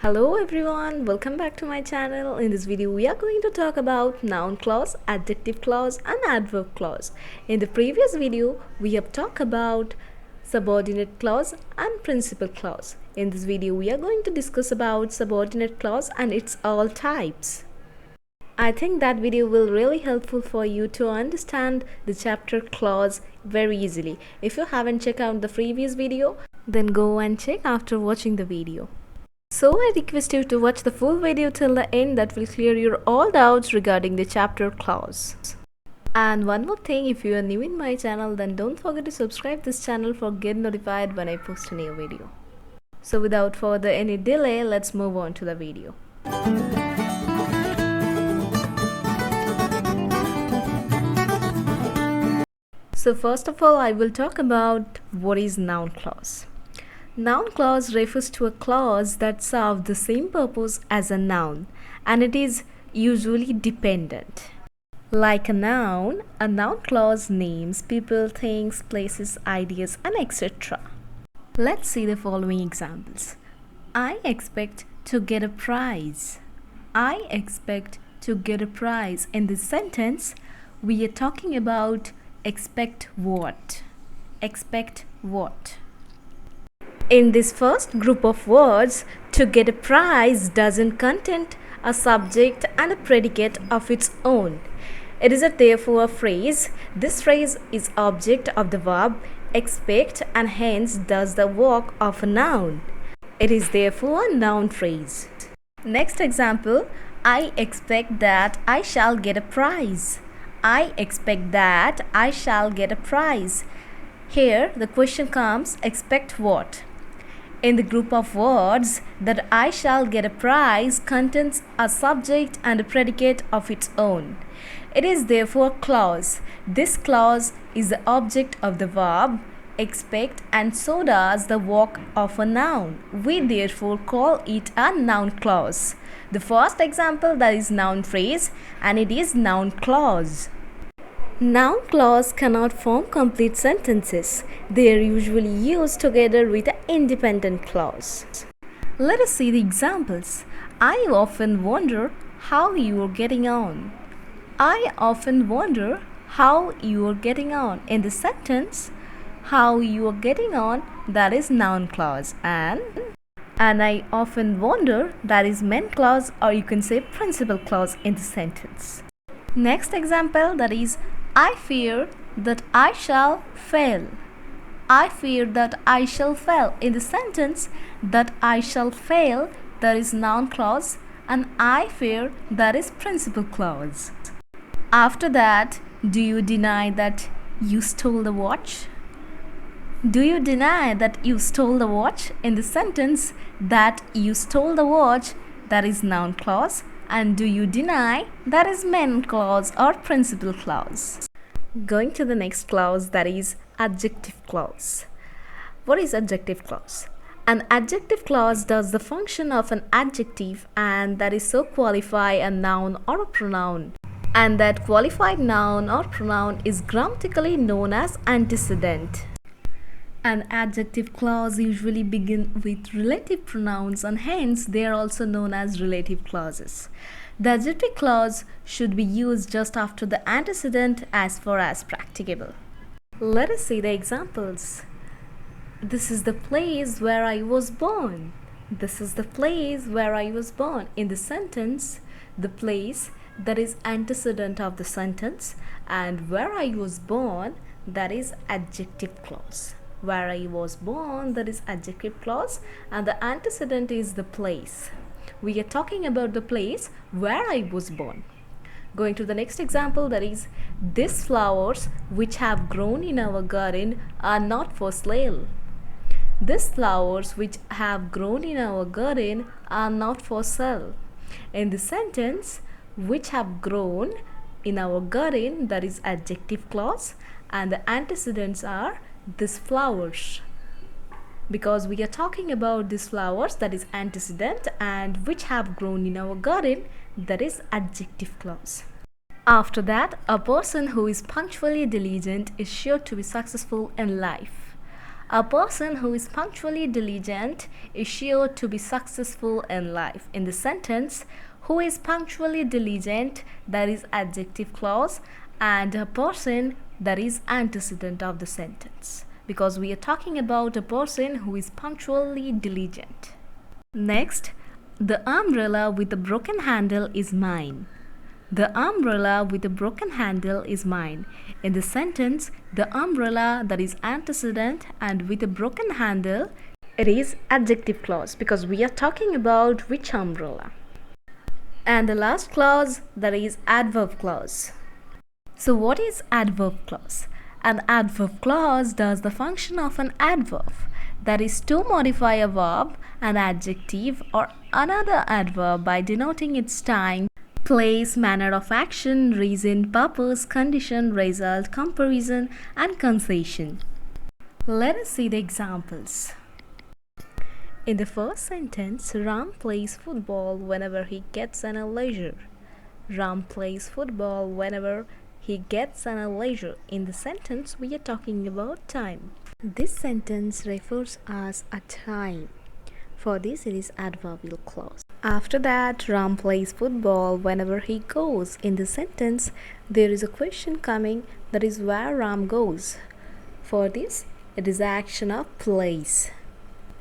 Hello everyone, welcome back to my channel. In this video we are going to talk about noun clause, adjective clause and adverb clause. In the previous video we have talked about subordinate clause and principal clause. In this video we are going to discuss about subordinate clause and its all types. I think that video will really helpful for you to understand the chapter clause very easily. If you haven't checked out the previous video, then go and check after watching the video. So I request you to watch the full video till the end. That will clear your all doubts regarding the chapter clause. And one more thing, if you are new in my channel, then don't forget to subscribe this channel for get notified when I post a new video. So without further any delay, let's move on to the video. So first of all, I will talk about what is noun clause. Noun clause refers to a clause that serves the same purpose as a noun, and it is usually dependent. Like a noun clause names people, things, places, ideas, and etc. Let's see the following examples. I expect to get a prize. I expect to get a prize. In this sentence, we are talking about expect what? Expect what? In this first group of words, to get a prize doesn't contain a subject and a predicate of its own. It is therefore a phrase. This phrase is object of the verb expect and hence does the work of a noun. It is therefore a noun phrase. Next example, I expect that I shall get a prize. I expect that I shall get a prize. Here the question comes, expect what? In the group of words, that I shall get a prize contains a subject and a predicate of its own. It is therefore a clause. This clause is the object of the verb expect and so does the work of a noun. We therefore call it a noun clause. The first example, that is noun phrase, and it is noun clause. Noun clause cannot form complete sentences. They are usually used together with an independent clause. Let us see the examples. I often wonder how you are getting on. I often wonder how you are getting on. In the sentence, how you are getting on, that is noun clause, and I often wonder, that is main clause, or you can say principal clause in the sentence. Next example, that is I fear that I shall fail. I fear that I shall fail. In the sentence, that I shall fail, that is noun clause, and I fear, that is principal clause. After that, do you deny that you stole the watch? Do you deny that you stole the watch? In the sentence, that you stole the watch, that is noun clause, and do you deny, that is main clause or principal clause. Going to the next clause, that is adjective clause. What is adjective clause? An adjective clause does the function of an adjective, and that is to qualify a noun or a pronoun. And that qualified noun or pronoun is grammatically known as antecedent. An adjective clause usually begins with relative pronouns, and hence they are also known as relative clauses. The adjective clause should be used just after the antecedent as far as practicable. Let us see the examples. This is the place where I was born. This is the place where I was born. In the sentence, the place, that is antecedent of the sentence, and where I was born, that is adjective clause. Where I was born, that is adjective clause, and the antecedent is the place. We are talking about the place where I was born. Going to the next example, that is these flowers which have grown in our garden are not for sale. These flowers which have grown in our garden are not for sale. In the sentence, which have grown in our garden, that is adjective clause, and the antecedents are these flowers. Because we are talking about these flowers, that is antecedent, and which have grown in our garden, that is adjective clause. After that, a person who is punctually diligent is sure to be successful in life. A person who is punctually diligent is sure to be successful in life. In the sentence, who is punctually diligent, that is adjective clause, and a person, that is antecedent of the sentence, because we are talking about a person who is punctually diligent. Next, the umbrella with the broken handle is mine. The umbrella with the broken handle is mine. In the sentence, the umbrella, that is antecedent, and with a broken handle, it is adjective clause, because we are talking about which umbrella. And the last clause, that is adverb clause. So what is adverb clause? An adverb clause does the function of an adverb, that is to modify a verb, an adjective, or another adverb by denoting its time, place, manner of action, reason, purpose, condition, result, comparison, and concession. Let us see the examples. In the first sentence, Ram plays football whenever he gets an leisure. Ram plays football whenever he gets an leisure. In the sentence, we are talking about time. This sentence refers as a time. For this, it is adverbial clause. After that, Ram plays football whenever he goes. In the sentence, there is a question coming, that is where Ram goes. For this, it is action of plays.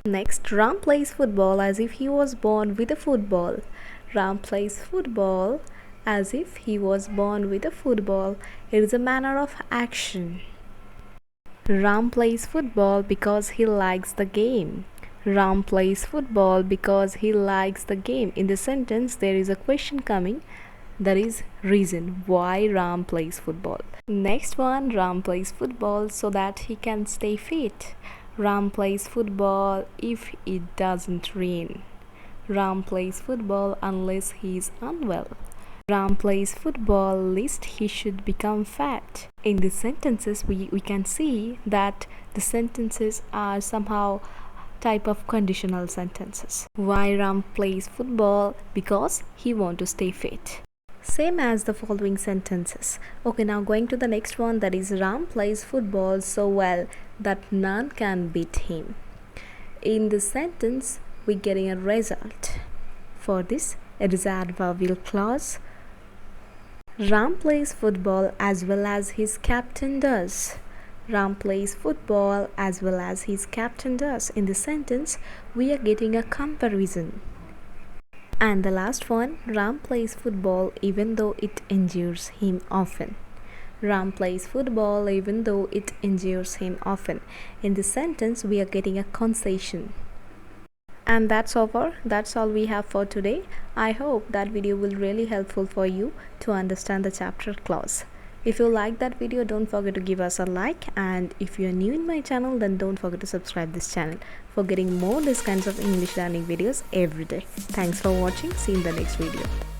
Next, Ram plays football as if he was born with a football. Ram plays football as if he was born with a football. It is a manner of action. Ram plays football because he likes the game. Ram plays football because he likes the game. In the sentence, there is a question coming, that is reason why Ram plays football. Next one, Ram plays football so that he can stay fit. Ram plays football if it doesn't rain. Ram plays football unless he is unwell. Ram plays football lest he should become fat. In these sentences, we can see that the sentences are somehow type of conditional sentences. Why Ram plays football? Because he wants to stay fit. Same as the following sentences. Okay, now going to the next one, that is Ram plays football so well that none can beat him. In this sentence, we're getting a result. For this, it is adverbial clause. Ram plays football as well as his captain does. Ram plays football as well as his captain does. In this sentence, we are getting a comparison. And the last one, Ram plays football even though it injures him often. Ram plays football even though it injures him often. In this sentence, we are getting a concession. And that's all we have for today. I hope that video will really helpful for you to understand the chapter clause. If you like that video, don't forget to give us a like, and if you are new in my channel, then don't forget to subscribe this channel for getting more these kinds of English learning videos every day. Thanks for watching. See you in the next video.